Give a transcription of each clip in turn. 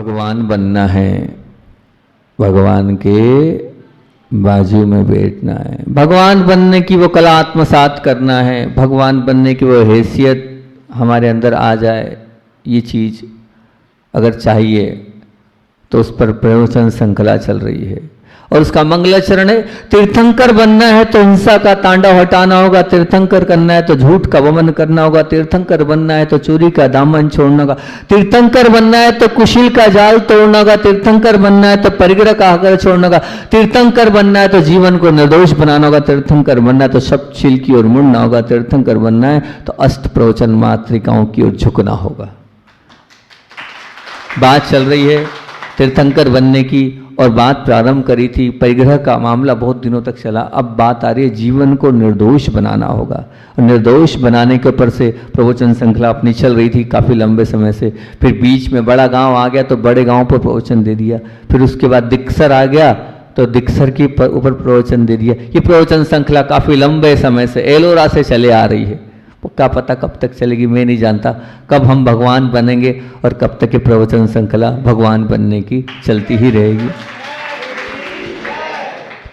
भगवान बनना है, भगवान के बाजू में बैठना है, भगवान बनने की वो कला आत्मसात करना है, भगवान बनने की वो हैसियत हमारे अंदर आ जाए, ये चीज़ अगर चाहिए तो उस पर प्रवचन श्रृंखला चल रही है। और उसका मंगलाचरण है, तीर्थंकर बनना है तो हिंसा का तांडव हटाना होगा, तीर्थंकर करना है तो झूठ का वमन करना होगा, तीर्थंकर बनना है तो चोरी का दामन छोड़ना होगा, तीर्थंकर बनना है तो कुशील का जाल तोड़ना होगा, तीर्थंकर बनना है तो परिग्रह का आकर छोड़ना होगा, तीर्थंकर बनना है तो जीवन को निर्दोष बनाना होगा, तीर्थंकर बनना है तो शब्दशील की ओर मुड़ना होगा, तीर्थंकर बनना है तो अष्ट प्रवचन मातृकाओं की ओर झुकना होगा। बात चल रही है तीर्थंकर बनने की, और बात प्रारंभ करी थी, परिग्रह का मामला बहुत दिनों तक चला, अब बात आ रही है जीवन को निर्दोष बनाना होगा। और निर्दोष बनाने के ऊपर से प्रवचन श्रृंखला अपनी चल रही थी काफ़ी लंबे समय से। फिर बीच में बड़ा गांव आ गया तो बड़े गांव पर प्रवचन दे दिया, फिर उसके बाद दिक्सर आ गया तो दिक्सर के ऊपर प्रवचन दे दिया। ये प्रवचन श्रृंखला काफ़ी लंबे समय से एलोरा से चले आ रही है, क्या पता कब तक चलेगी, मैं नहीं जानता कब हम भगवान बनेंगे, और कब तक ये प्रवचन श्रृंखला भगवान बनने की चलती ही रहेगी।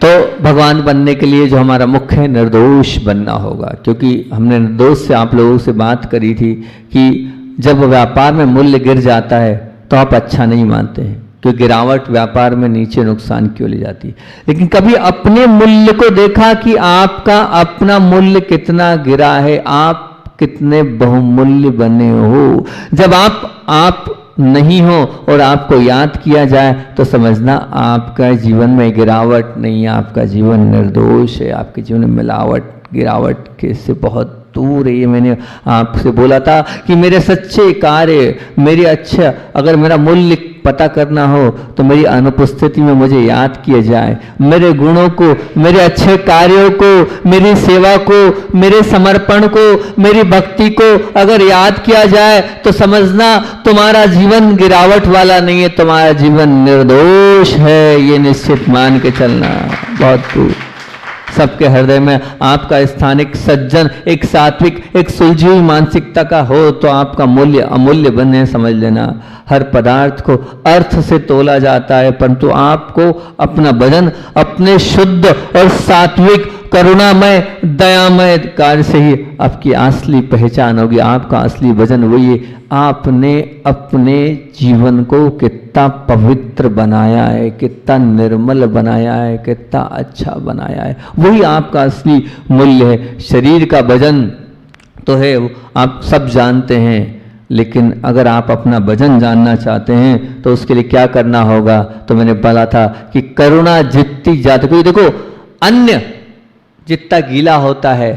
तो भगवान बनने के लिए जो हमारा मुख्य है, निर्दोष बनना होगा। क्योंकि हमने निर्दोष से आप लोगों से बात करी थी कि जब व्यापार में मूल्य गिर जाता है तो आप अच्छा नहीं मानते हैं, क्योंकि गिरावट व्यापार में नीचे नुकसान क्यों ले जाती है। लेकिन कभी अपने मूल्य को देखा कि आपका अपना मूल्य कितना गिरा है, आप कितने बहुमूल्य बने हो। जब आप नहीं हो और आपको याद किया जाए तो समझना आपका जीवन में गिरावट नहीं है, आपका जीवन निर्दोष है, आपके जीवन में मिलावट गिरावट के से बहुत दूर है। ये मैंने आपसे बोला था कि मेरे सच्चे कार्य, मेरे अच्छा, अगर मेरा मूल्य पता करना हो तो मेरी अनुपस्थिति में मुझे याद किया जाए, मेरे गुणों को, मेरे अच्छे कार्यों को, मेरी सेवा को, मेरे समर्पण को, मेरी भक्ति को अगर याद किया जाए तो समझना तुम्हारा जीवन गिरावट वाला नहीं है, तुम्हारा जीवन निर्दोष है। ये निश्चित मान के चलना बहुत दूर। सबके हृदय में आपका स्थान एक सज्जन, एक सात्विक, एक सुलझी हुई मानसिकता का हो तो आपका मूल्य अमूल्य बने। समझ लेना, हर पदार्थ को अर्थ से तोला जाता है, परंतु आपको अपना वजन अपने शुद्ध और सात्विक, करुणामय, दयामय कार्य से ही आपकी असली पहचान होगी। आपका असली वजन वही है, आपने अपने जीवन को कितना पवित्र बनाया है, कितना निर्मल बनाया है, कितना अच्छा बनाया है, वही आपका असली मूल्य है। शरीर का वजन तो है, आप सब जानते हैं, लेकिन अगर आप अपना वजन जानना चाहते हैं तो उसके लिए क्या करना होगा, तो मैंने बोला था कि करुणा जितनी ज्यादा, क्योंकि देखो अन्य जितना गीला होता है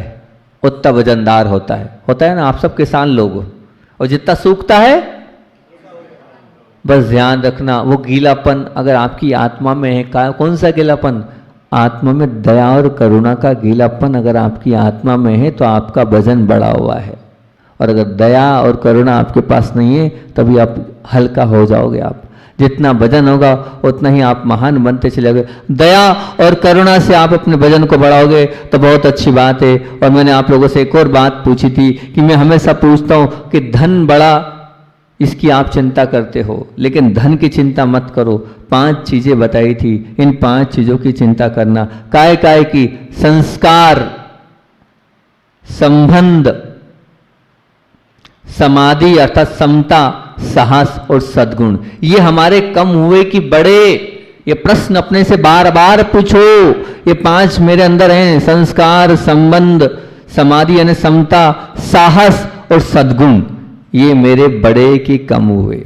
उतना वजनदार होता है ना, आप सब किसान लोग, और जितना सूखता है बस ध्यान रखना वो गीलापन अगर आपकी आत्मा में है, कौन सा गीलापन, आत्मा में दया और करुणा का गीलापन अगर आपकी आत्मा में है तो आपका वजन बढ़ा हुआ है। और अगर दया और करुणा आपके पास नहीं है तभी आप हल्का हो जाओगे। आप जितना वजन होगा उतना ही आप महान बनते चले। दया और करुणा से आप अपने वजन को बढ़ाओगे तो बहुत अच्छी बात है। और मैंने आप लोगों से एक और बात पूछी थी कि मैं हमेशा पूछता हूं कि धन बड़ा, इसकी आप चिंता करते हो, लेकिन धन की चिंता मत करो। 5 चीजें बताई थी, इन 5 चीजों की चिंता करना। काय काय की, संस्कार, संबंध, समाधि अर्थात समता, साहस और सद्गुण। ये हमारे कम हुए कि बड़े, ये प्रश्न अपने से बार बार पूछो। ये 5 मेरे अंदर हैं, संस्कार, संबंध, समाधि यानी समता, साहस और सद्गुण। ये मेरे बड़े कि कम हुए।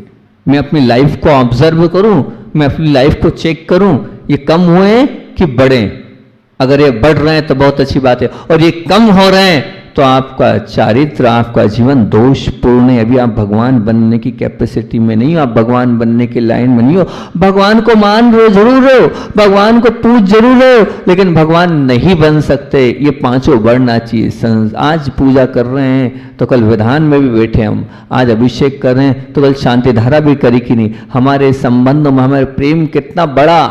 मैं अपनी लाइफ को ऑब्जर्व करूं, मैं अपनी लाइफ को चेक करूं, ये कम हुए कि बढ़े। अगर ये बढ़ रहे हैं तो बहुत अच्छी बात है, और ये कम हो रहे हैं तो आपका चारित्र, आपका जीवन दोषपूर्ण है। अभी आप भगवान बनने की कैपेसिटी में नहीं हो, आप भगवान बनने की लाइन में नहीं हो। भगवान को मान लो जरूर हो, भगवान को पूज जरूर हो, लेकिन भगवान नहीं बन सकते। ये 5 बढ़ना चाहिए। आज पूजा कर रहे हैं तो कल विधान में भी बैठे हम, आज अभिषेक कर रहे हैं तो कल शांति धारा भी करी कि नहीं। हमारे संबंध में हमारे प्रेम कितना बड़ा,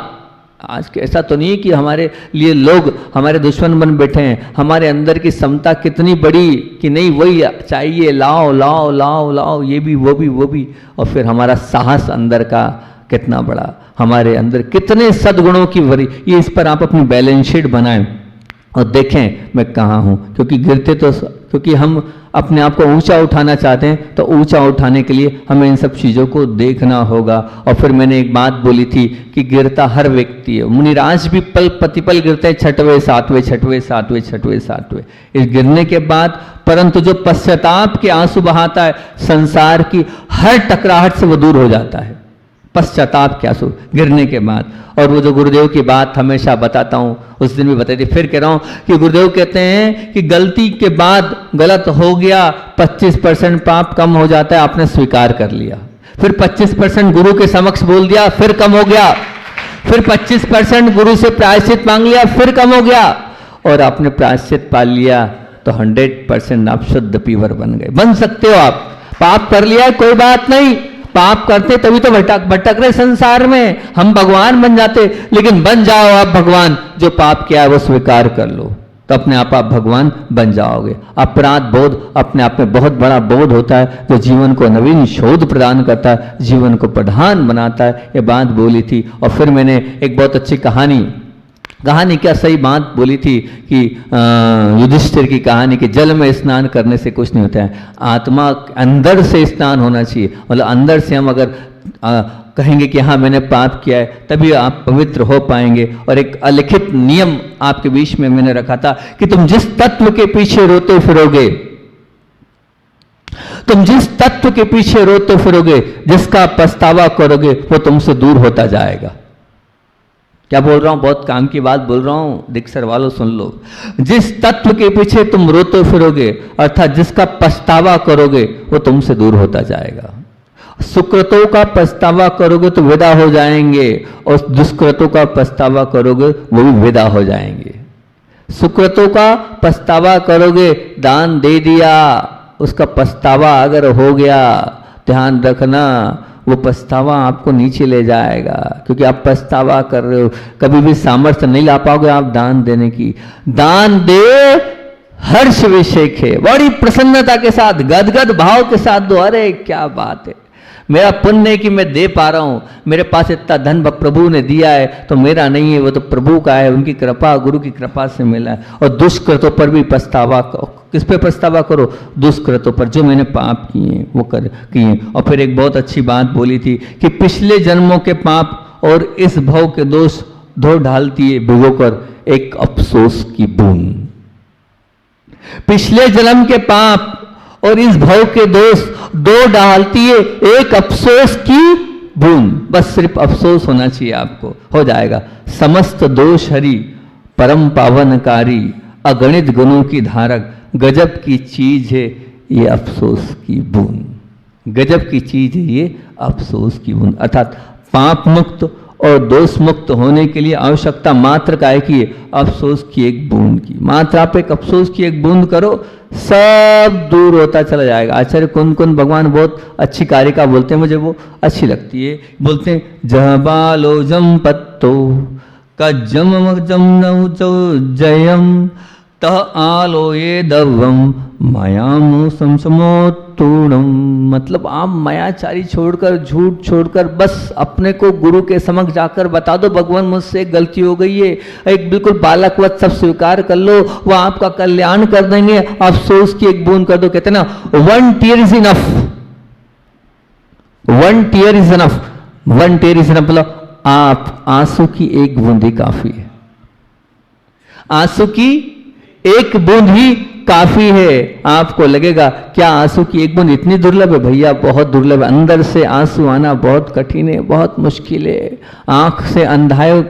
आज के ऐसा तो नहीं है कि हमारे लिए लोग हमारे दुश्मन बन बैठे हैं। हमारे अंदर की क्षमता कितनी बड़ी कि नहीं वही चाहिए, लाओ लाओ लाओ लाओ, ये भी वो भी वो भी। और फिर हमारा साहस अंदर का कितना बड़ा, हमारे अंदर कितने सद्गुणों की भरी, ये इस पर आप अपनी बैलेंस शीट बनाएं और देखें मैं कहाँ हूँ। क्योंकि गिरते तो, क्योंकि हम अपने आप को ऊंचा उठाना चाहते हैं, तो ऊंचा उठाने के लिए हमें इन सब चीज़ों को देखना होगा। और फिर मैंने एक बात बोली थी कि गिरता हर व्यक्ति है। मुनिराज भी पल प्रतिपल गिरते हैं, छठवें सातवें छठवें सातवें छठवें सातवें। इस गिरने के बाद परंतु जो पश्चाताप के आंसू बहाता है, संसार की हर टकराहट से वो दूर हो जाता है। पश्चाताप के आंसू गिरने के बाद। और वो जो गुरुदेव की बात हमेशा बताता हूँ, उस दिन भी बताई थी, फिर कह रहा हूँ कि गुरुदेव कहते हैं कि गलती के बाद गलत हो गया 25% पाप कम हो जाता है, आपने स्वीकार कर लिया। फिर 25% गुरु के समक्ष बोल दिया, फिर कम हो गया। फिर 25% गुरु से प्रायश्चित मांग लिया, फिर कम हो गया। और आपने प्रायश्चित पा लिया तो 100% आप शुद्ध पीवर बन गए। बन सकते हो आप, पाप कर लिया कोई बात नहीं, पाप करते तभी तो भटक रहे संसार में। हम भगवान बन जाते, लेकिन बन जाओ आप भगवान। जो पाप किया है वो स्वीकार कर लो, तो अपने आप भगवान बन जाओगे। अपराध बोध अपने आप में बहुत बड़ा बोध होता है, जो जीवन को नवीन शोध प्रदान करता है, जीवन को प्रधान बनाता है। ये बात बोली थी। और फिर मैंने एक बहुत अच्छी कहानी क्या सही बात बोली थी कि युधिष्ठिर की कहानी कि जल में स्नान करने से कुछ नहीं होता है, आत्मा अंदर से स्नान होना चाहिए। मतलब अंदर से हम अगर कहेंगे कि हाँ मैंने पाप किया है, तभी आप पवित्र हो पाएंगे। और एक अलिखित नियम आपके बीच में मैंने रखा था कि तुम जिस तत्व के पीछे रोते फिरोगे, तुम जिस तत्व के पीछे रोते फिरोगे, जिसका पछतावा करोगे, वो तुमसे दूर होता जाएगा। क्या बोल रहा हूं, बहुत काम की बात बोल रहा हूं, दिक्सर वालों सुन लो। जिस तत्व के पीछे तुम रोते फिरोगे, अर्थात जिसका पछतावा करोगे, वो तुमसे दूर होता जाएगा। सुकृतों का पछतावा करोगे तो विदा हो जाएंगे, और दुष्कृतों का पछतावा करोगे वो भी विदा हो जाएंगे। सुकृतों का पछतावा करोगे, दान दे दिया, उसका पछतावा अगर हो गया, ध्यान रखना वो पछतावा आपको नीचे ले जाएगा, क्योंकि आप पछतावा कर रहे हो। कभी भी सामर्थ्य नहीं ला पाओगे आप दान देने की। दान दे हर्ष विषेखे, बड़ी प्रसन्नता के साथ, गदगद भाव के साथ दो। अरे क्या बात है, मेरा पुण्य है कि मैं दे पा रहा हूं, मेरे पास इतना धन प्रभु ने दिया है, तो मेरा नहीं है, वो तो प्रभु का है, उनकी कृपा, गुरु की कृपा से मिला है। और दुष्कृतों पर भी पछतावा, किस पे पछतावा करो? दुष्कृतों पर, जो मैंने पाप किए वो किए। और फिर एक बहुत अच्छी बात बोली थी कि पिछले जन्मों के पाप और इस भव के दोष धो डालती है भिगोकर एक अफसोस की बूंद। पिछले जन्म के पाप और इस भव के दोष दो डालती है एक अफसोस की बूंद। बस सिर्फ अफसोस होना चाहिए आपको, हो जाएगा। समस्त दोष हरि परम पावनकारी, अगणित गुणों की धारक, गजब की चीज है ये अफसोस की बूंद। गजब की चीज है ये अफसोस की बूंद। अर्थात पाप मुक्त और दोष मुक्त होने के लिए आवश्यकता मात्र काय की है? अफसोस की एक बूंद की। मात्र आप एक अफसोस की एक बूंद करो, सब दूर होता चला जाएगा। आचार्य कुन भगवान बहुत अच्छी कारिका बोलते हैं, मुझे वो अच्छी लगती है। बोलते हैं जह बालो जम पत्तो का जम जयम तह आलो ये दवम मायामो समसमोत्तूणम। मतलब आप मायाचारी छोड़कर, झूठ छोड़कर, बस अपने को गुरु के समक्ष जाकर बता दो, भगवान मुझसे एक गलती हो गई है, एक बिल्कुल बालकवत सब स्वीकार कर लो, वो आपका कल्याण कर देंगे। अफसोस की एक बूंद कर दो। कहते ना, 1 tear is enough, 1 tear is enough, 1 tear is enough. मतलब आप आंसू की एक बूंद ही काफी है, आंसू की एक बूंद ही काफी है। आपको लगेगा क्या आंसू की एक बूंद इतनी दुर्लभ है? भैया बहुत दुर्लभ है। अंदर से आंसू आना बहुत कठिन है, बहुत मुश्किल है। आंख से अंधाए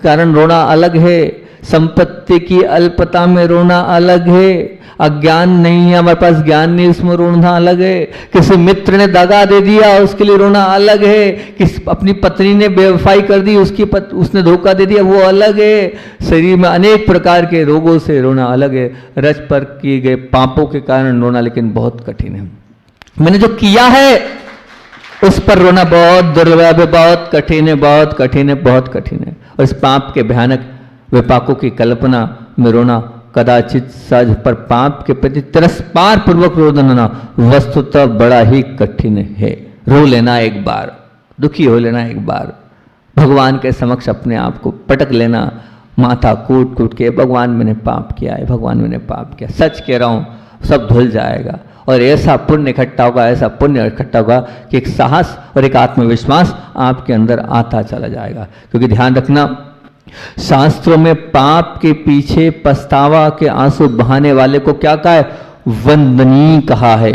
कारण रोना अलग है, संपत्ति की अल्पता में रोना अलग है, अज्ञान नहीं है, हमारे पास ज्ञान नहीं, उसमें रोना अलग है। किसी मित्र ने दगा दे दिया, उसके लिए रोना अलग है। किस अपनी पत्नी ने बेवफाई कर दी, उसने धोखा दे दिया, वो अलग है। शरीर में अनेक प्रकार के रोगों से रोना अलग है। रच पर किए गए पापों के कारण रोना लेकिन बहुत कठिन है। मैंने जो किया है उस पर रोना बहुत दुर्लभ है, बहुत कठिन है, बहुत कठिन है, बहुत कठिन है। और इस पाप के भयानक विपाकों की कल्पना में रोना कदाचित सहज, पर पाप के प्रति तिरस्कार पूर्वक रोदन होना वस्तुतः बड़ा ही कठिन है। रो लेना एक बार, दुखी हो लेना एक बार, भगवान के समक्ष अपने आप को पटक लेना, माथा कूट कूट के, भगवान मैंने पाप किया है, भगवान मैंने पाप किया, सच कह रहा हूँ, सब धुल जाएगा। और ऐसा पुण्य इकट्ठा होगा, ऐसा पुण्य इकट्ठा होगा कि एक साहस और एक आत्मविश्वास आपके अंदर आता चला जाएगा। क्योंकि ध्यान रखना, शास्त्रों में पाप के पीछे पछतावा के आंसू बहाने वाले को क्या कहा है? वंदनीय कहा है।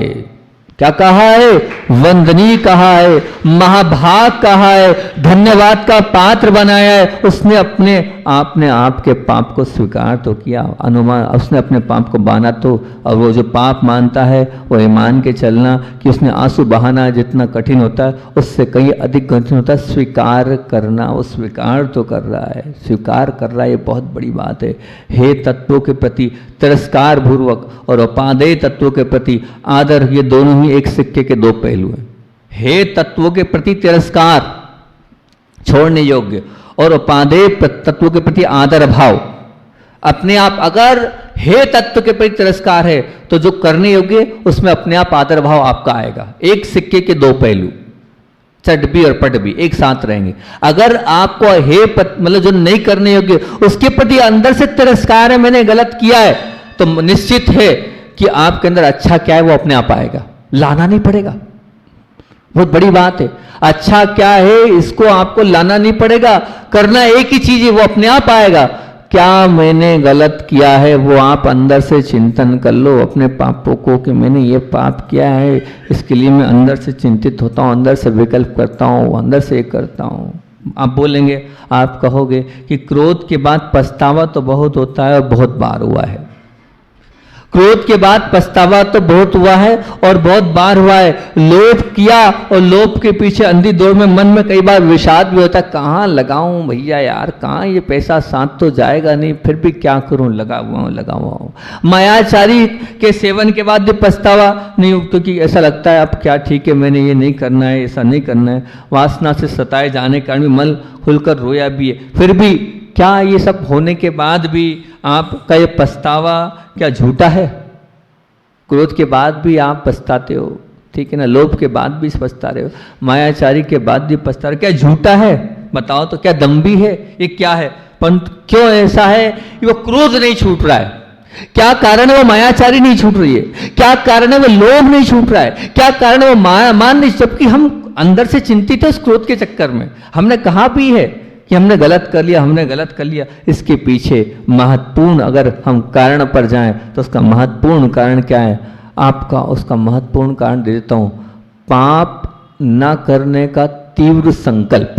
क्या कहा है? वंदनीय कहा है, महाभाग कहा है, धन्यवाद का पात्र बनाया है। उसने अपने आप के पाप को स्वीकार तो किया, अनुमान उसने अपने पाप को माना तो, और वो जो पाप मानता है वो ये मान के चलना कि उसने आंसू बहाना जितना कठिन होता है उससे कहीं अधिक कठिन होता है स्वीकार करना। वो स्वीकार तो कर रहा है, स्वीकार कर रहा है, ये बहुत बड़ी बात है। हे तत्वों के प्रति तिरस्कार पूर्वक और उपादेय तत्वों के प्रति आदर, ये दोनों ही एक सिक्के के दो पहलू हैं। हे तत्वों के प्रति तिरस्कार छोड़ने योग्य, और उपादेय तत्वों के प्रति आदर भाव। अपने आप अगर हे तत्व के प्रति तिरस्कार है तो जो करने योग्य उसमें अपने आप आदर भाव आपका आएगा। एक सिक्के के दो पहलू, चट भी और पट भी एक साथ रहेंगे। अगर आपको हे मतलब जो नहीं करने योग्य उसके प्रति अंदर से तिरस्कार है, मैंने गलत किया है, तो निश्चित है कि आपके अंदर अच्छा क्या है वो अपने आप आएगा, लाना नहीं पड़ेगा। बहुत बड़ी बात है, अच्छा क्या है इसको आपको लाना नहीं पड़ेगा, करना एक ही चीज है, वो अपने आप आएगा। क्या मैंने गलत किया है वो आप अंदर से चिंतन कर लो अपने पापों को, कि मैंने ये पाप किया है, इसके लिए मैं अंदर से चिंतित होता हूँ, अंदर से विकल्प करता हूँ, अंदर से ये करता हूँ। आप बोलेंगे, आप कहोगे कि क्रोध के बाद पछतावा तो बहुत होता है और बहुत बार हुआ है। क्रोध के बाद पछतावा तो बहुत हुआ है और बहुत बार हुआ है। लोभ किया और लोभ के पीछे अंधी दौड़ में मन में कई बार विषाद भी होता है, कहाँ लगाऊं भैया यार, कहाँ ये पैसा साथ तो जाएगा नहीं, फिर भी क्या करूं, लगा हुआ हूं। मायाचारी के सेवन के बाद भी पछतावा नहीं, क्योंकि ऐसा लगता है अब क्या ठीक है, मैंने ये नहीं करना है, ऐसा नहीं करना है। वासना से सताए जाने के कारण भी मन खुलकर रोया भी है। फिर भी क्या ये सब होने के बाद भी आपका ये पछतावा क्या झूठा है? क्रोध के बाद भी आप पछताते हो, ठीक है ना, लोभ के बाद भी पछता रहे हो, मायाचारी के बाद भी पछता रहे हो, क्या झूठा है? बताओ तो, क्या दम्भी है? ये क्या है? परंतु क्यों ऐसा है कि वो क्रोध नहीं छूट रहा है? क्या कारण है वो मायाचारी नहीं छूट रही है? क्या कारण है वो लोभ नहीं छूट रहा है? क्या कारण है वो माया मान नहीं, जबकि हम अंदर से चिंतित है उस क्रोध के चक्कर में। हमने कहा भी है कि हमने गलत कर लिया, हमने गलत कर लिया। इसके पीछे महत्वपूर्ण अगर हम कारण पर जाएं तो उसका महत्वपूर्ण कारण क्या है? आपका उसका महत्वपूर्ण कारण दे देता हूं, पाप न करने का तीव्र संकल्प।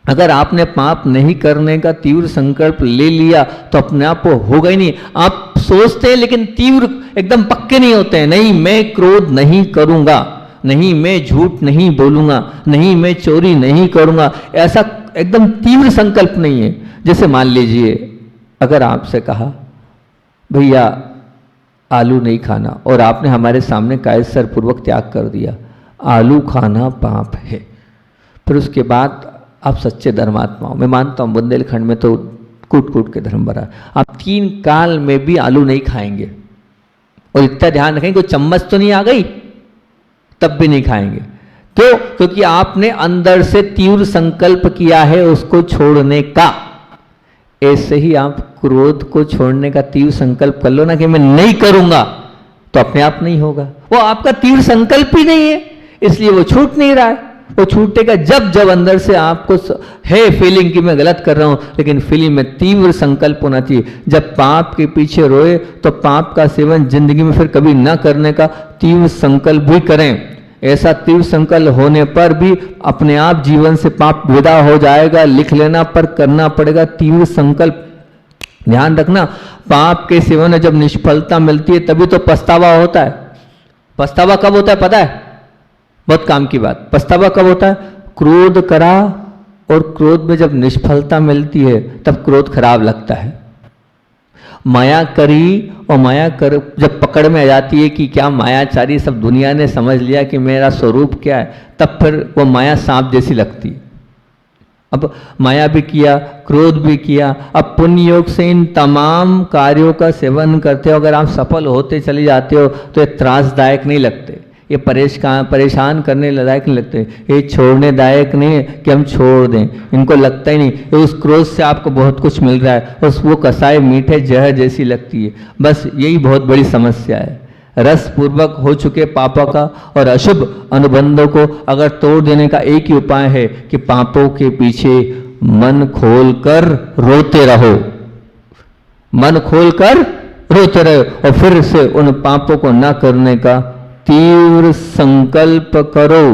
अगर आपने पाप नहीं करने का तीव्र संकल्प ले लिया तो अपने आप वो होगा ही नहीं। आप सोचते हैं लेकिन तीव्र एकदम पक्के नहीं होते हैं। नहीं, मैं क्रोध नहीं करूंगा, नहीं मैं झूठ नहीं बोलूंगा, नहीं मैं चोरी नहीं करूंगा, ऐसा एकदम तीव्र संकल्प नहीं है। जैसे मान लीजिए अगर आपसे कहा भैया आलू नहीं खाना, और आपने हमारे सामने कायदे पूर्वक त्याग कर दिया, आलू खाना पाप है। फिर उसके बाद आप सच्चे धर्मात्मा हो, मैं मानता हूँ बुंदेलखंड में तो कूट कूट के धर्म भरा, आप 3 काल में भी आलू नहीं खाएंगे। और इतना ध्यान रखेंगे कोई चम्मच तो नहीं आ गई, तब भी नहीं खाएंगे। क्यों? क्योंकि आपने अंदर से तीव्र संकल्प किया है उसको छोड़ने का। ऐसे ही आप क्रोध को छोड़ने का तीव्र संकल्प कर लो ना कि मैं नहीं करूंगा, तो अपने आप नहीं होगा। वो आपका तीव्र संकल्प ही नहीं है, इसलिए वो छूट नहीं रहा है। वो छूटेगा जब जब अंदर से आपको है फीलिंग कि मैं गलत कर रहा हूं, लेकिन फीलिंग में तीव्र संकल्प होना चाहिए। जब पाप के पीछे रोए तो पाप का सेवन जिंदगी में फिर कभी न करने का तीव्र संकल्प भी करें। ऐसा तीव्र संकल्प होने पर भी अपने आप जीवन से पाप विदा हो जाएगा। लिख लेना पर करना पड़ेगा तीव्र संकल्प। ध्यान रखना, पाप के सेवन में जब निष्फलता मिलती है तभी तो पछतावा होता है। पछतावा कब होता है पता है? बहुत काम की बात। पछतावा कब होता है? क्रोध करा और क्रोध में जब निष्फलता मिलती है तब क्रोध खराब लगता है। माया करी और माया कर जब पकड़ में आ जाती है कि क्या मायाचारी सब दुनिया ने समझ लिया कि मेरा स्वरूप क्या है, तब फिर वो माया सांप जैसी लगती है। अब माया भी किया, क्रोध भी किया, अब पुण्य योग से इन तमाम कार्यों का सेवन करते हो, अगर आप सफल होते चले जाते हो तो ये त्रासदायक नहीं लगते, ये परेशान करने लायक नहीं लगते, ये छोड़ने दायक नहीं है कि हम छोड़ दें, इनको लगता ही नहीं। उस क्रोध से आपको बहुत कुछ मिल रहा है, उस वो कसाई मीठे जहर जैसी लगती है। बस यही बहुत बड़ी समस्या है। रस पूर्वक हो चुके पापों का और अशुभ अनुबंधों को अगर तोड़ देने का एक ही उपाय है कि पापों के पीछे मन खोलकर रोते रहो, मन खोलकर रोते रहो और फिर से उन पापों को न करने का तीव्र संकल्प करो,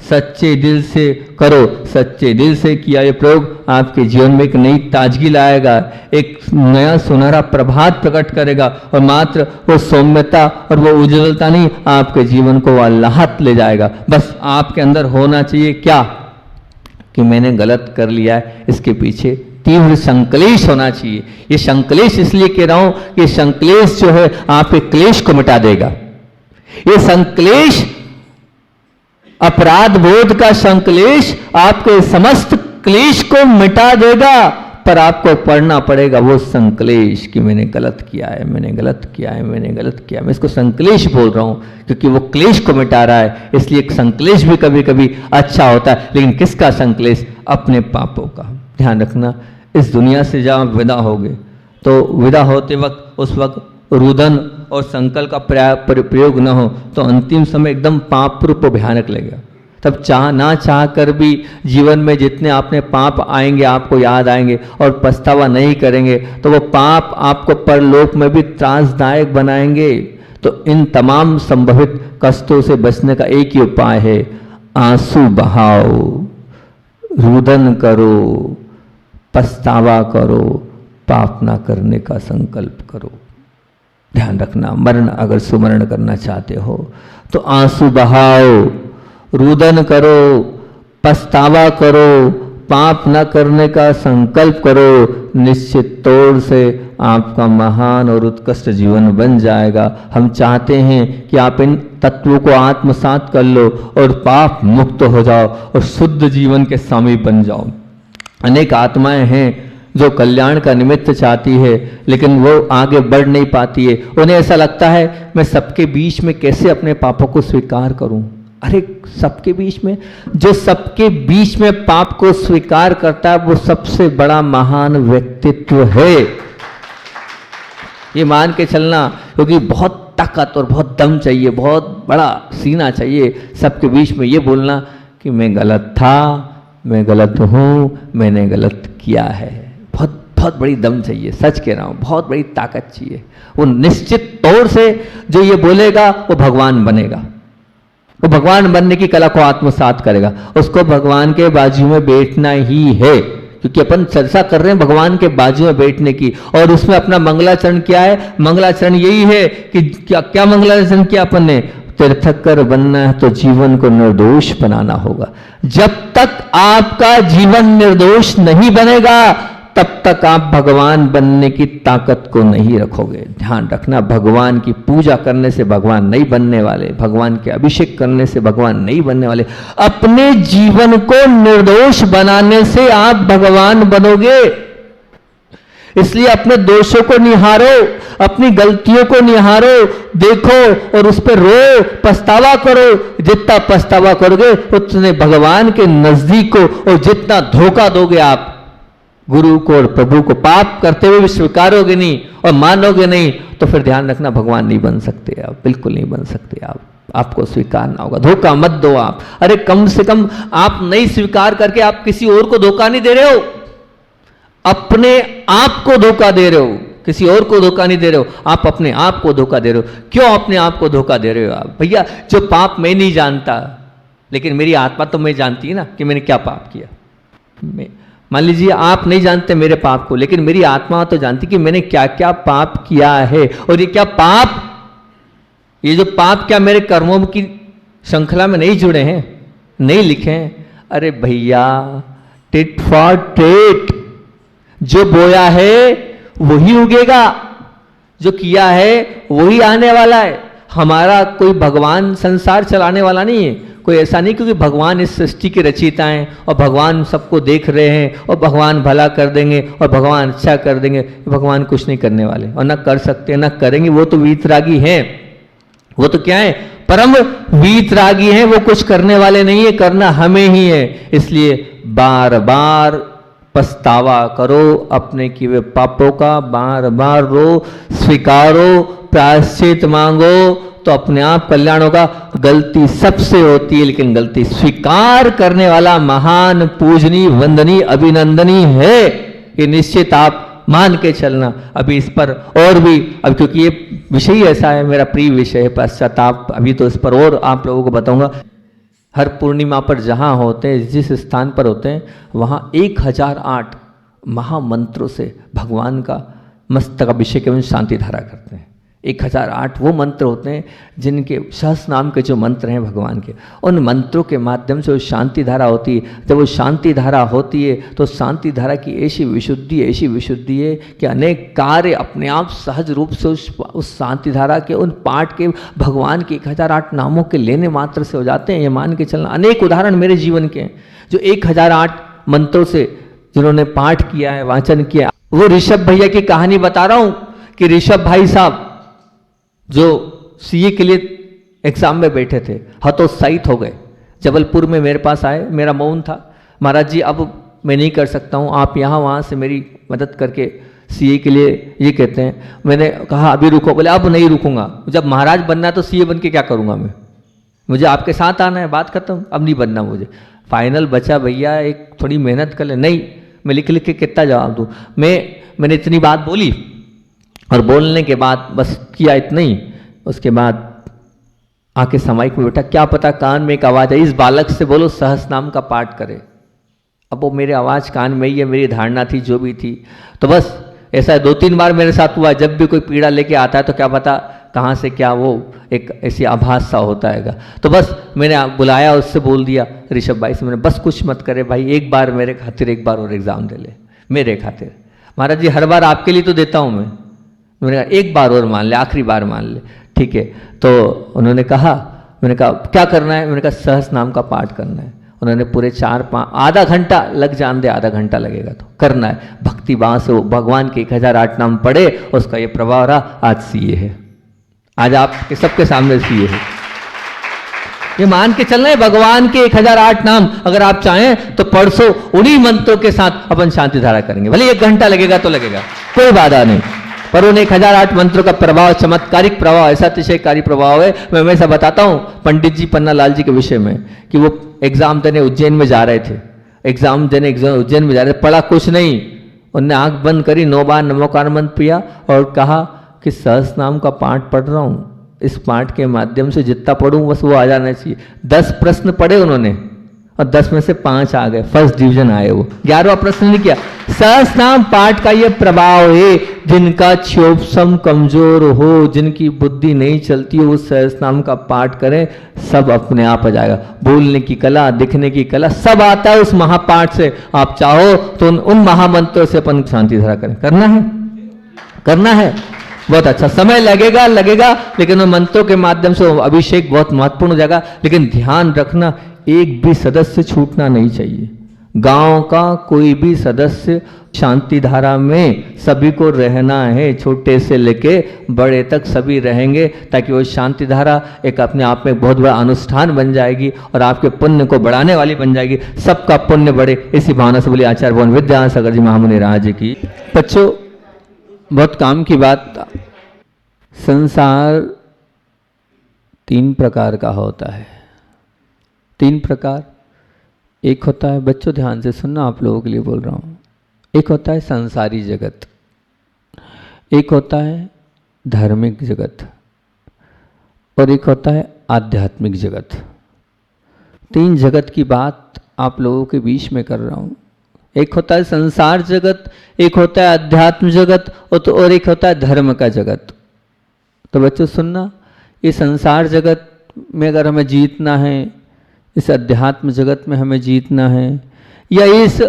सच्चे दिल से करो। सच्चे दिल से किया ये प्रयोग आपके जीवन में एक नई ताजगी लाएगा, एक नया सुनहरा प्रभात प्रकट करेगा और मात्र वो सौम्यता और वो उज्ज्वलता नहीं, आपके जीवन को अल्लाहत ले जाएगा। बस आपके अंदर होना चाहिए क्या कि मैंने गलत कर लिया है, इसके पीछे तीव्र संकलेश होना चाहिए। ये संकलेश इसलिए कह रहा हूं कि संकलेश जो है आपके क्लेश को मिटा देगा। ये संकलेश, अपराध बोध का संकलेश आपके समस्त क्लेश को मिटा देगा, पर आपको पढ़ना पड़ेगा वो संकलेश कि मैंने गलत किया है, मैंने गलत किया है, मैंने गलत किया है। मैं इसको संकलेश बोल रहा हूं क्योंकि वो क्लेश को मिटा रहा है, इसलिए एक संकलेश भी कभी कभी अच्छा होता है। लेकिन किसका संकलेश? अपने पापों का। ध्यान रखना, इस दुनिया से जब आप विदा होगे तो विदा होते वक्त उस वक्त रुदन और संकल्प का प्रयोग न हो तो अंतिम समय एकदम पाप रूप भयानक लगेगा। तब चाह ना चाह कर भी जीवन में जितने आपने पाप आएंगे आपको याद आएंगे और पछतावा नहीं करेंगे तो वो पाप आपको परलोक में भी त्रासदायक बनाएंगे। तो इन तमाम संभवित कष्टों से बचने का एक ही उपाय है, आंसू बहाओ, रुदन करो, पछतावा करो, पाप ना करने का संकल्प करो। ध्यान रखना, मरण अगर सुमरण करना चाहते हो तो आंसू बहाओ, रुदन करो, पछतावा करो, पाप न करने का संकल्प करो। निश्चित तौर से आपका महान और उत्कृष्ट जीवन बन जाएगा। हम चाहते हैं कि आप इन तत्वों को आत्मसात कर लो और पाप मुक्त हो जाओ और शुद्ध जीवन के स्वामी बन जाओ। अनेक आत्माएं हैं जो कल्याण का निमित्त चाहती है लेकिन वो आगे बढ़ नहीं पाती है। उन्हें ऐसा लगता है मैं सबके बीच में कैसे अपने पापों को स्वीकार करूं। अरे सबके बीच में, जो सबके बीच में पाप को स्वीकार करता है वो सबसे बड़ा महान व्यक्तित्व है। ये मान के चलना, क्योंकि बहुत ताकत और बहुत दम चाहिए, बहुत बड़ा सीना चाहिए सबके बीच में ये बोलना कि मैं गलत था, मैं गलत हूं, मैंने गलत किया है। बहुत बहुत बड़ी दम चाहिए, सच कह रहा हूं, बहुत बड़ी ताकत चाहिए। वो निश्चित तौर से जो ये बोलेगा वो भगवान बनेगा, वो भगवान बनने की कला को आत्मसात करेगा। उसको भगवान के बाजू में बैठना ही है, क्योंकि अपन चर्चा कर रहे हैं भगवान के बाजू में बैठने की। और उसमें अपना मंगलाचरण क्या है? मंगलाचरण यही है कि क्या मंगलाचरण किया अपन ने? तीर्थंकर बनना है तो जीवन को निर्दोष बनाना होगा। जब तक आपका जीवन निर्दोष नहीं बनेगा तब तक आप भगवान बनने की ताकत को नहीं रखोगे। ध्यान रखना, भगवान की पूजा करने से भगवान नहीं बनने वाले, भगवान के अभिषेक करने से भगवान नहीं बनने वाले। अपने जीवन को निर्दोष बनाने से आप भगवान बनोगे। इसलिए अपने दोषों को निहारो, अपनी गलतियों को निहारो, देखो और उस पर रो, पछतावा करो। जितना पछतावा करोगे उतने भगवान के नजदीक हो, और जितना धोखा दोगे आप गुरु को और प्रभु को, पाप करते हुए भी स्वीकारोगे नहीं और मानोगे नहीं, तो फिर ध्यान रखना भगवान नहीं बन सकते आप, बिल्कुल नहीं बन सकते आप। आपको स्वीकारना होगा, धोखा मत दो आप। अरे कम से कम आप नहीं स्वीकार करके आप किसी और को धोखा नहीं दे रहे हो, अपने आप को धोखा दे रहे हो, किसी और को धोखा नहीं दे रहे हो, आप अपने आप को धोखा दे रहे हो। क्यों अपने आप को धोखा दे रहे हो आप? भैया जो पाप मैं नहीं जानता लेकिन मेरी आत्मा तो मैं जानती है ना कि मैंने क्या पाप किया। मान लीजिए आप नहीं जानते मेरे पाप को, लेकिन मेरी आत्मा तो जानती कि मैंने क्या क्या पाप किया है। और ये क्या पाप, ये जो पाप क्या मेरे कर्मों की श्रृंखला में नहीं जुड़े हैं, नहीं लिखे हैं? अरे भैया टिट फॉर टेट, जो बोया है वही उगेगा। जो किया है वही आने वाला है। हमारा कोई भगवान संसार चलाने वाला नहीं है, कोई ऐसा नहीं, क्योंकि भगवान इस सृष्टि के रचयिता हैं और भगवान सबको देख रहे हैं और भगवान भला कर देंगे और भगवान अच्छा कर देंगे। भगवान कुछ नहीं करने वाले और ना कर सकते ना करेंगे। वो तो वीतरागी हैं, वो तो क्या है, परम वीतरागी हैं। वो कुछ करने वाले नहीं है, करना हमें ही है। इसलिए बार बार पछतावा करो अपने किए हुए पापों का, बार बार रो, स्वीकारो, प्रायश्चित मांगो, तो अपने आप कल्याण होगा। गलती सबसे होती है, लेकिन गलती स्वीकार करने वाला महान, पूजनीय, वंदनीय, अभिनंदनीय है। ये निश्चित आप मान के चलना। अभी इस पर और भी, अब क्योंकि ये विषय ही ऐसा है, मेरा प्रिय विषय है पश्चाताप, अभी तो इस पर और आप लोगों को बताऊंगा। हर पूर्णिमा पर जहाँ होते हैं, जिस स्थान पर होते हैं, वहाँ 1008 महामंत्रों से भगवान का मस्तक अभिषेक एवं शांति धारा करते हैं। 1008 वो मंत्र होते हैं जिनके सहस्र नाम के जो मंत्र हैं भगवान के, उन मंत्रों के माध्यम से वो शांति धारा होती है। जब वो शांति धारा होती है तो शांति धारा की ऐसी विशुद्धि है कि अनेक कार्य अपने आप सहज रूप से उस शांति धारा के, उन पाठ के, भगवान के 1008 नामों के लेने मात्र से हो जाते हैं। ये मान के चलना। अनेक उदाहरण मेरे जीवन के हैं जो 1008 मंत्रों से जिन्होंने पाठ किया है, वाचन किया। वो ऋषभ भैया की कहानी बता रहा हूँ कि ऋषभ भाई साहब जो सीए के लिए एग्जाम में बैठे थे, हतोत्साहित हो गए। जबलपुर में मेरे पास आए, मेरा मौन था, महाराज जी अब मैं नहीं कर सकता हूँ, आप यहाँ वहाँ से मेरी मदद करके सीए के लिए ये कहते हैं। मैंने कहा अभी रुको, बोले अब नहीं रुकूंगा, जब महाराज बनना है तो सीए बन के क्या करूँगा मैं, मुझे आपके साथ आना है, बात खत्म, अब नहीं बनना मुझे। फाइनल बचा भैया, एक थोड़ी मेहनत कर ले। नहीं, मैं लिख लिख के कितना जवाब दूँ। मैंने इतनी बात बोली और बोलने के बाद बस किया इतना ही। उसके बाद आके समाइक में बैठा, क्या पता कान में एक आवाज़ है, इस बालक से बोलो सहस्र नाम का पाठ करे। अब वो मेरे आवाज़ कान में ही है, मेरी धारणा थी जो भी थी। तो बस ऐसा 2-3 बार मेरे साथ हुआ। जब भी कोई पीड़ा लेके आता है तो क्या पता कहाँ से क्या वो एक ऐसी आभास सा होता है। तो बस मैंने बुलाया, उससे बोल दिया ऋषभ भाई से, मैंने बस कुछ मत करे भाई, एक बार मेरे खातिर एक बार और एग्ज़ाम दे ले मेरे खातिर। महाराज जी हर बार आपके लिए तो देता हूँ मैंने कहा एक बार और मान ले, आखिरी बार मान ले, ठीक है। तो उन्होंने कहा, मैंने कहा क्या करना है, मैंने कहा सहस्र नाम का पाठ करना है। उन्होंने पूरे 4-5 आधा घंटा लग जान दे, आधा घंटा लगेगा तो करना है। भक्ति भाव से भगवान के 1008 नाम पढ़े, उसका ये प्रभाव रहा। आज सीए है, आज आपके सबके सामने सीए है। ये मान के चलना है भगवान के 1008 नाम अगर आप चाहें तो परसों उन्हीं मंत्रों के साथ अपन शांति धारा करेंगे। भले 1 घंटा लगेगा तो लगेगा, कोई बाधा नहीं, पर उन 1008 मंत्रों का प्रभाव, चमत्कारिक प्रभाव, ऐसा अतिशयकारी प्रभाव है। मैं हमेशा बताता हूँ पंडित जी पन्ना लाल जी के विषय में कि वो एग्जाम देने उज्जैन में जा रहे थे, उज्जैन में जा रहे थे, पढ़ा कुछ नहीं। उनने आंख बंद करी, 9 बार नमोकार मंत्र पिया और कहा कि सहस्र नाम का पाठ पढ़ रहा हूँ, इस पाठ के माध्यम से जितना पढ़ूँ बस वो आ जाना चाहिए। 10 प्रश्न पढ़े उन्होंने और 10 में से 5 आ गए, फर्स्ट डिवीजन आए वो। 11वां प्रश्न नहीं किया। सहस्र नाम पाठ का ये प्रभाव है, जिनका क्षोभसम कमजोर हो, जिनकी बुद्धि नहीं चलती हो, वो सहस्र नाम का पाठ करें, सब अपने आप आ जाएगा। बोलने की कला, दिखने की कला, सब आता है उस महापाठ से। आप चाहो तो उन महामंत्रों से अपन शांति धारा करें। करना है बहुत अच्छा समय लगेगा, लेकिन उन मंत्रों के माध्यम से अभिषेक बहुत महत्वपूर्ण हो जाएगा। लेकिन ध्यान रखना, एक भी सदस्य छूटना नहीं चाहिए। गांव का कोई भी सदस्य शांति धारा में सभी को रहना है, छोटे से लेके बड़े तक सभी रहेंगे, ताकि वो शांति धारा एक अपने आप में बहुत बड़ा अनुष्ठान बन जाएगी और आपके पुण्य को बढ़ाने वाली बन जाएगी। सबका पुण्य बढ़े, इसी भावना से बोली आचार्य भवन विद्यासागर जी महामुनि राज की। बच्चों बहुत काम की बात, संसार 3 प्रकार का होता है। 3 प्रकार, एक होता है, बच्चों ध्यान से सुनना, आप लोगों के लिए बोल रहा हूँ। एक होता है संसारी जगत, एक होता है धार्मिक जगत और एक होता है आध्यात्मिक जगत। 3 जगत की बात आप लोगों के बीच में कर रहा हूँ। एक होता है संसार जगत, एक होता है अध्यात्म जगत और एक होता है धर्म का जगत। तो बच्चों सुनना, ये संसार जगत में अगर हमें जीतना है, इस अध्यात्म जगत में हमें जीतना है, या इस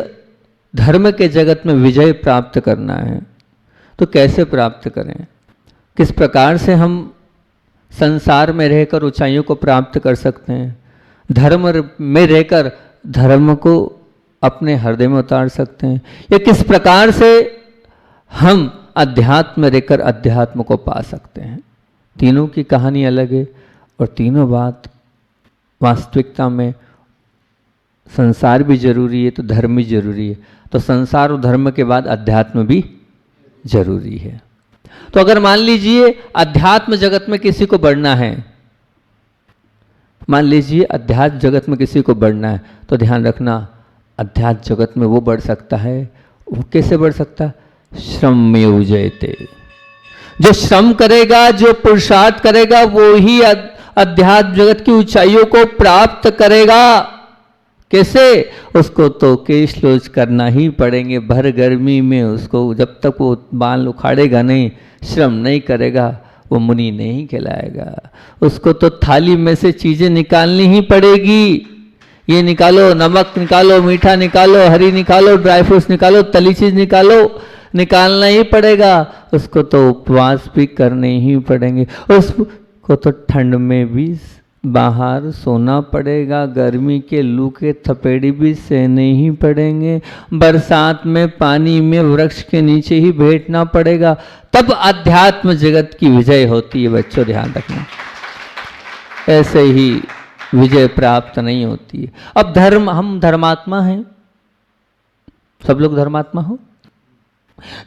धर्म के जगत में विजय प्राप्त करना है, तो कैसे प्राप्त करें? किस प्रकार से हम संसार में रहकर ऊंचाइयों को प्राप्त कर सकते हैं, धर्म में रहकर धर्म को अपने हृदय में उतार सकते हैं, या किस प्रकार से हम अध्यात्म में रहकर अध्यात्म को पा सकते हैं। तीनों की कहानी अलग है और तीनों बात वास्तविकता में संसार भी जरूरी है तो धर्म भी जरूरी है, तो संसार और धर्म के बाद अध्यात्म भी जरूरी है। तो अगर मान लीजिए अध्यात्म जगत में किसी को बढ़ना है, मान लीजिए अध्यात्म जगत में किसी को बढ़ना है, तो ध्यान रखना अध्यात्म जगत में वो बढ़ सकता है, वो कैसे बढ़ सकता है? श्रम में जयते। जो श्रम करेगा, जो पुरुषार्थ करेगा, वो ही अध्यात्म जगत की ऊंचाइयों को प्राप्त करेगा। कैसे? उसको तो केश लोच करना ही पड़ेंगे भर गर्मी में। उसको जब तक वो बाल उखाड़ेगा नहीं, श्रम नहीं करेगा, वो मुनि नहीं कहलाएगा। उसको तो थाली में से चीजें निकालनी ही पड़ेगी। ये निकालो, नमक निकालो, मीठा निकालो, हरी निकालो, ड्राई फ्रूट्स निकालो, तली चीज निकालो, निकालना ही पड़ेगा। उसको तो उपवास भी करने ही पड़ेंगे। उसको तो ठंड में भी बाहर सोना पड़ेगा, गर्मी के लू के थपेड़ी भी सहने ही पड़ेंगे, बरसात में पानी में वृक्ष के नीचे ही बैठना पड़ेगा, तब अध्यात्म जगत की विजय होती है। बच्चों ध्यान रखना, ऐसे ही विजय प्राप्त नहीं होती है। अब धर्म, हम धर्मात्मा हैं, सब लोग धर्मात्मा हो।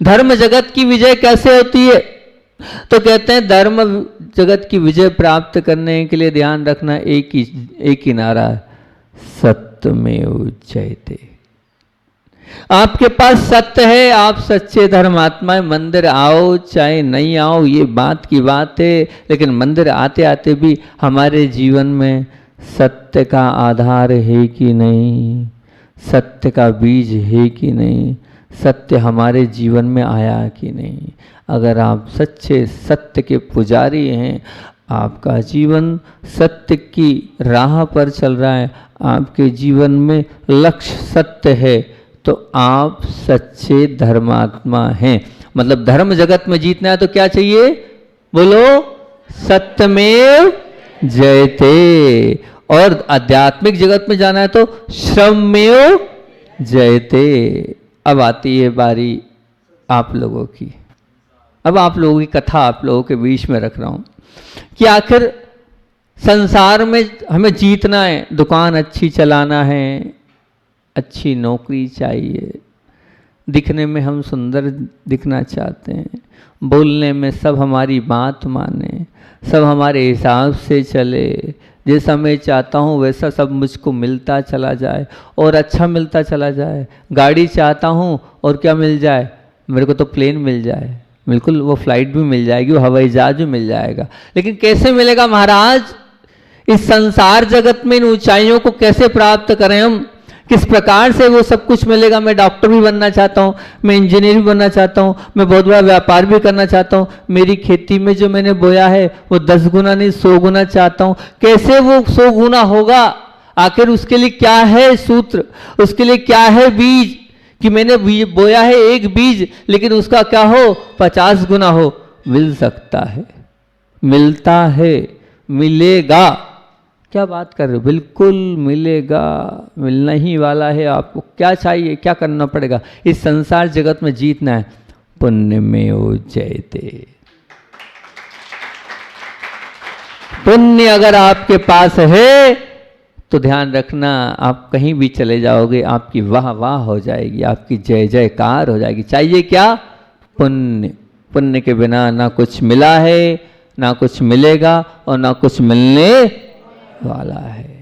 धर्म जगत की विजय कैसे होती है? तो कहते हैं धर्म जगत की विजय प्राप्त करने के लिए ध्यान रखना एक ही नारा है, सत्यमेव जयते। आपके पास सत्य है, आप सच्चे धर्मात्मा है। मंदिर आओ चाहे नहीं आओ, ये बात की बात है, लेकिन मंदिर आते आते भी हमारे जीवन में सत्य का आधार है कि नहीं, सत्य का बीज है कि नहीं, सत्य हमारे जीवन में आया कि नहीं। अगर आप सच्चे सत्य के पुजारी हैं, आपका जीवन सत्य की राह पर चल रहा है, आपके जीवन में लक्ष्य सत्य है, तो आप सच्चे धर्मात्मा हैं। मतलब धर्म जगत में जीतना है तो क्या चाहिए? बोलो, सत्यमेव जयते। और आध्यात्मिक जगत में जाना है तो श्रममेव जयते। अब आती है बारी आप लोगों की। अब आप लोगों की कथा आप लोगों के बीच में रख रहा हूं कि आखिर संसार में हमें जीतना है, दुकान अच्छी चलाना है, अच्छी नौकरी चाहिए, दिखने में हम सुंदर दिखना चाहते हैं, बोलने में सब हमारी बात माने, सब हमारे हिसाब से चले, जैसा मैं चाहता हूँ वैसा सब मुझको मिलता चला जाए और अच्छा मिलता चला जाए। गाड़ी चाहता हूँ और क्या मिल जाए? मेरे को तो प्लेन मिल जाए, बिल्कुल वो फ्लाइट भी मिल जाएगी, वो हवाई जहाज भी मिल जाएगा। लेकिन कैसे मिलेगा महाराज? इस संसार जगत में इन ऊंचाइयों को कैसे प्राप्त करें हम? किस प्रकार से वो सब कुछ मिलेगा? मैं डॉक्टर भी बनना चाहता हूँ, मैं इंजीनियर भी बनना चाहता हूँ, मैं बहुत बड़ा व्यापार भी करना चाहता हूँ, मेरी खेती में जो मैंने बोया है वो 10 गुना नहीं 100 गुना चाहता हूँ। कैसे वो 100 गुना होगा? आखिर उसके लिए क्या है सूत्र? उसके लिए क्या है बीज? कि मैंने बोया है एक बीज, लेकिन उसका क्या हो? 50 गुना हो। मिल सकता है, मिलता है, मिलेगा। क्या बात कर रहे हो? बिल्कुल मिलेगा, मिलना ही वाला है। आपको क्या चाहिए? क्या करना पड़ेगा? इस संसार जगत में जीतना है, पुण्य में जयते। पुण्य अगर आपके पास है तो ध्यान रखना, आप कहीं भी चले जाओगे, आपकी वाह वाह हो जाएगी, आपकी जय जयकार हो जाएगी। चाहिए क्या? पुण्य। पुण्य के बिना ना कुछ मिला है, ना कुछ मिलेगा और ना कुछ मिलने वाला है।